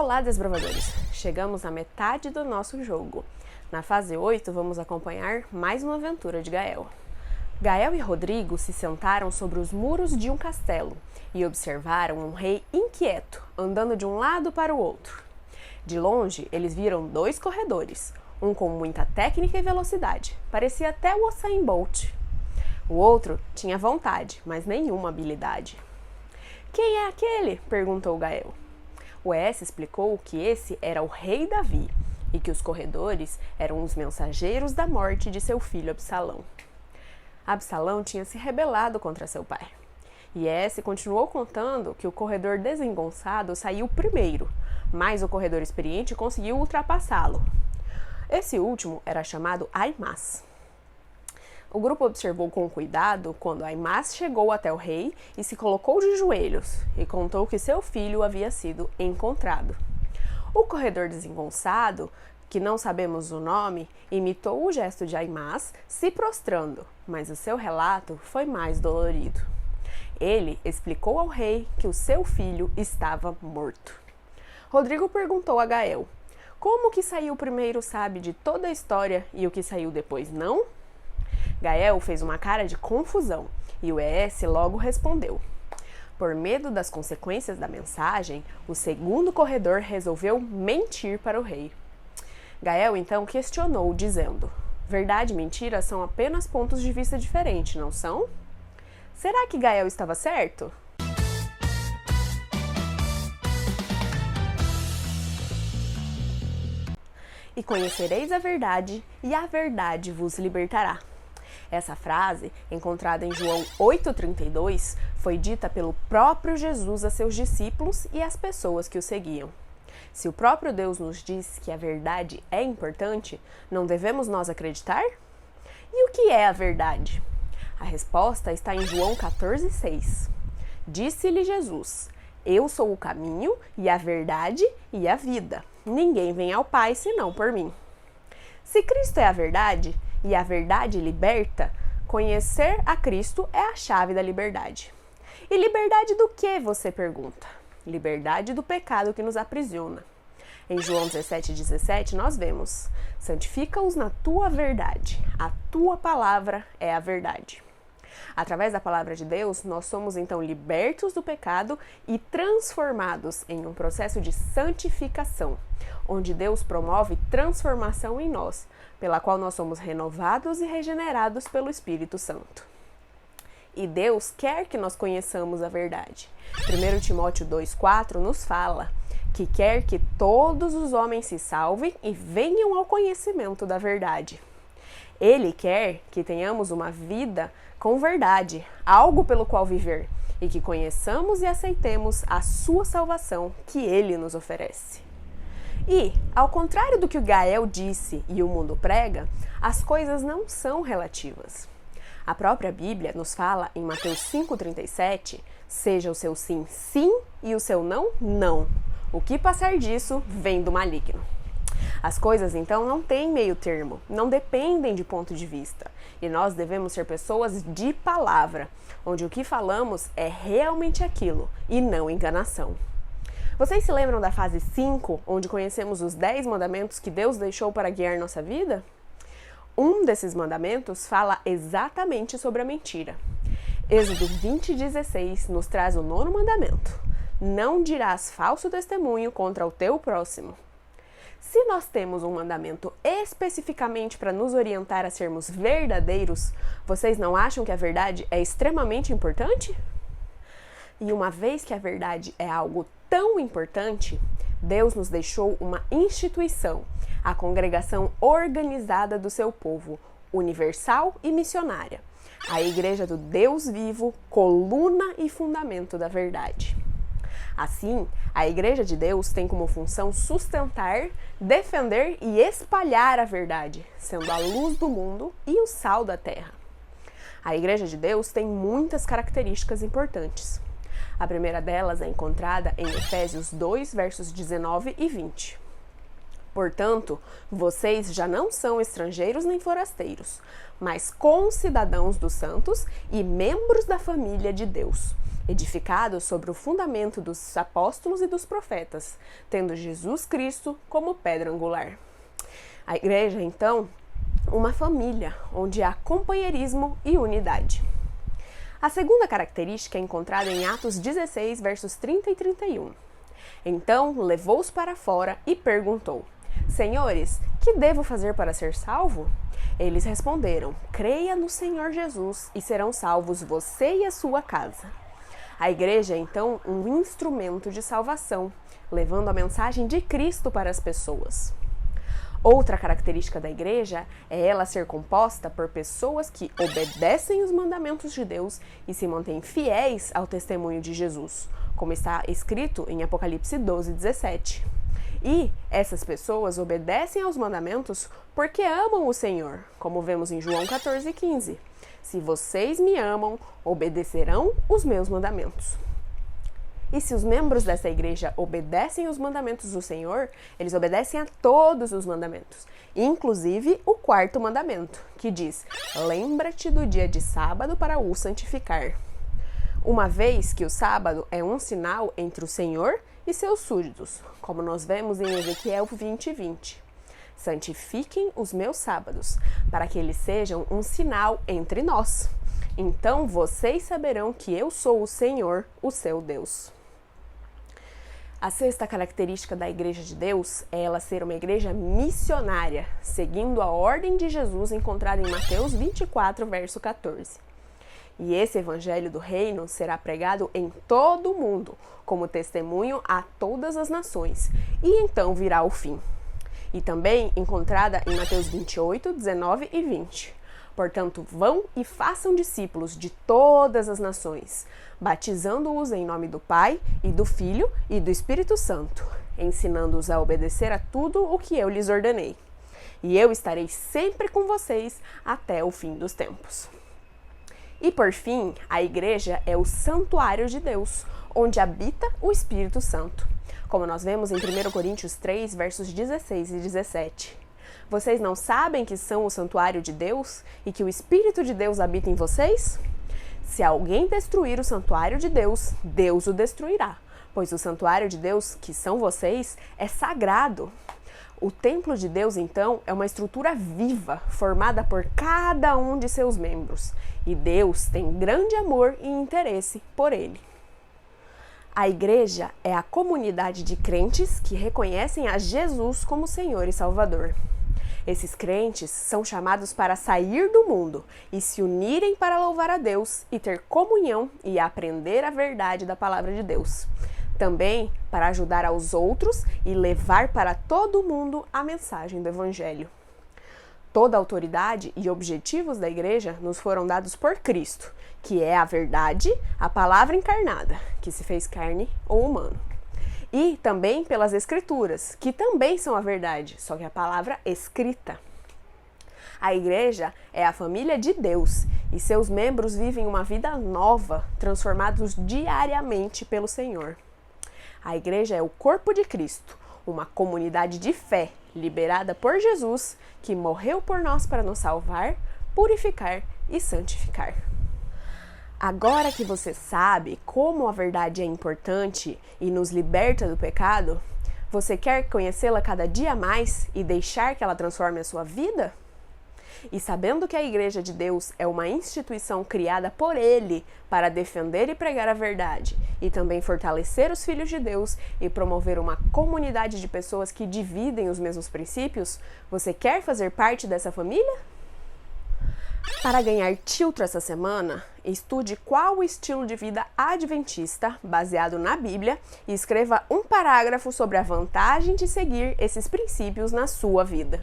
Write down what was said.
Olá, desbravadores! Chegamos à metade do nosso jogo. Na fase 8, vamos acompanhar mais uma aventura de Gael. Gael e Rodrigo se sentaram sobre os muros de um castelo e observaram um rei inquieto, andando de um lado para o outro. De longe, eles viram dois corredores, um com muita técnica e velocidade, parecia até o Usain Bolt. O outro tinha vontade, mas nenhuma habilidade. "Quem é aquele?" perguntou Gael. O ES explicou que esse era o rei Davi e que os corredores eram os mensageiros da morte de seu filho Absalão. Absalão tinha se rebelado contra seu pai. E ES continuou contando que o corredor desengonçado saiu primeiro, mas o corredor experiente conseguiu ultrapassá-lo. Esse último era chamado Aimas. O grupo observou com cuidado quando Aimas chegou até o rei e se colocou de joelhos e contou que seu filho havia sido encontrado. O corredor desengonçado, que não sabemos o nome, imitou o gesto de Aimas se prostrando, mas o seu relato foi mais dolorido. Ele explicou ao rei que o seu filho estava morto. Rodrigo perguntou a Gael: "Como o que saiu primeiro sabe de toda a história e o que saiu depois não?" Gael fez uma cara de confusão e o ES logo respondeu. Por medo das consequências da mensagem, o segundo corredor resolveu mentir para o rei. Gael então questionou, dizendo: "Verdade e mentira são apenas pontos de vista diferentes, não são? Será que Gael estava certo?" "E conhecereis a verdade, e a verdade vos libertará." Essa frase, encontrada em João 8,32, foi dita pelo próprio Jesus a seus discípulos e às pessoas que o seguiam. Se o próprio Deus nos diz que a verdade é importante, não devemos nós acreditar? E o que é a verdade? A resposta está em João 14,6. Disse-lhe Jesus: "Eu sou o caminho e a verdade e a vida. Ninguém vem ao Pai senão por mim." Se Cristo é a verdade e a verdade liberta, conhecer a Cristo é a chave da liberdade. E liberdade do que, você pergunta? Liberdade do pecado que nos aprisiona. Em João 17,17 nós vemos: "Santifica-os na tua verdade, a tua palavra é a verdade." Através da palavra de Deus, nós somos então libertos do pecado e transformados em um processo de santificação, onde Deus promove transformação em nós, pela qual nós somos renovados e regenerados pelo Espírito Santo. E Deus quer que nós conheçamos a verdade. 1 Timóteo 2,4 nos fala que quer que todos os homens se salvem e venham ao conhecimento da verdade. Ele quer que tenhamos uma vida com verdade, algo pelo qual viver, e que conheçamos e aceitemos a sua salvação que ele nos oferece. E, ao contrário do que o Gael disse e o mundo prega, as coisas não são relativas. A própria Bíblia nos fala em Mateus 5,37, "Seja o seu sim, sim, e o seu não, não. O que passar disso vem do maligno." As coisas, então, não têm meio termo, não dependem de ponto de vista. E nós devemos ser pessoas de palavra, onde o que falamos é realmente aquilo e não enganação. Vocês se lembram da fase 5, onde conhecemos os 10 mandamentos que Deus deixou para guiar nossa vida? Um desses mandamentos fala exatamente sobre a mentira. Êxodo 20,16 nos traz o 9º mandamento: "Não dirás falso testemunho contra o teu próximo." Se nós temos um mandamento especificamente para nos orientar a sermos verdadeiros, vocês não acham que a verdade é extremamente importante? E uma vez que a verdade é algo tão importante, Deus nos deixou uma instituição, a congregação organizada do seu povo, universal e missionária, a Igreja do Deus vivo, coluna e fundamento da verdade. Assim, a Igreja de Deus tem como função sustentar, defender e espalhar a verdade, sendo a luz do mundo e o sal da terra. A Igreja de Deus tem muitas características importantes. A primeira delas é encontrada em Efésios 2, versos 19 e 20. "Portanto, vocês já não são estrangeiros nem forasteiros, mas concidadãos dos santos e membros da família de Deus, edificado sobre o fundamento dos apóstolos e dos profetas, tendo Jesus Cristo como pedra angular. A igreja, então, uma família onde há companheirismo e unidade. A segunda característica é encontrada em Atos 16, versos 30 e 31. Então levou-os para fora e perguntou: Senhores, que devo fazer para ser salvo? Eles responderam: Creia no Senhor Jesus e serão salvos você e a sua casa. A igreja é então um instrumento de salvação, levando a mensagem de Cristo para as pessoas. Outra característica da igreja é ela ser composta por pessoas que obedecem os mandamentos de Deus e se mantêm fiéis ao testemunho de Jesus, como está escrito em Apocalipse 12, 17. E essas pessoas obedecem aos mandamentos porque amam o Senhor, como vemos em João 14, 15. Se vocês me amam, obedecerão os meus mandamentos. E se os membros dessa igreja obedecem os mandamentos do Senhor, eles obedecem a todos os mandamentos, inclusive o quarto mandamento, que diz: lembra-te do dia de sábado para o santificar. Uma vez que o sábado é um sinal entre o Senhor e seus súditos, como nós vemos em Ezequiel 20, 20. Santifiquem os meus sábados, para que eles sejam um sinal entre nós. Então vocês saberão que eu sou o Senhor, o seu Deus. A sexta característica da Igreja de Deus é ela ser uma igreja missionária, seguindo a ordem de Jesus encontrada em Mateus 24, verso 14. E esse evangelho do reino será pregado em todo o mundo, como testemunho a todas as nações, e então virá o fim. E também encontrada em Mateus 28, 19 e 20. Portanto, vão e façam discípulos de todas as nações, batizando-os em nome do Pai, e do Filho, e do Espírito Santo, ensinando-os a obedecer a tudo o que eu lhes ordenei. E eu estarei sempre com vocês até o fim dos tempos. E por fim, a igreja é o santuário de Deus, onde habita o Espírito Santo, como nós vemos em 1 Coríntios 3, versos 16 e 17. Vocês não sabem que são o santuário de Deus e que o Espírito de Deus habita em vocês? Se alguém destruir o santuário de Deus, Deus o destruirá, pois o santuário de Deus, que são vocês, é sagrado. O templo de Deus, então, é uma estrutura viva, formada por cada um de seus membros, e Deus tem grande amor e interesse por ele. A igreja é a comunidade de crentes que reconhecem a Jesus como Senhor e Salvador. Esses crentes são chamados para sair do mundo e se unirem para louvar a Deus e ter comunhão e aprender a verdade da palavra de Deus. Também para ajudar aos outros e levar para todo mundo a mensagem do Evangelho. Toda a autoridade e objetivos da igreja nos foram dados por Cristo, que é a verdade, a palavra encarnada, que se fez carne ou humano. E também pelas Escrituras, que também são a verdade, só que a palavra escrita. A igreja é a família de Deus e seus membros vivem uma vida nova, transformados diariamente pelo Senhor. A igreja é o corpo de Cristo, uma comunidade de fé liberada por Jesus, que morreu por nós para nos salvar, purificar e santificar. Agora que você sabe como a verdade é importante e nos liberta do pecado, você quer conhecê-la cada dia mais e deixar que ela transforme a sua vida? E sabendo que a Igreja de Deus é uma instituição criada por Ele para defender e pregar a verdade, e também fortalecer os filhos de Deus e promover uma comunidade de pessoas que dividem os mesmos princípios, você quer fazer parte dessa família? Para ganhar título essa semana, estude qual o estilo de vida adventista baseado na Bíblia e escreva um parágrafo sobre a vantagem de seguir esses princípios na sua vida.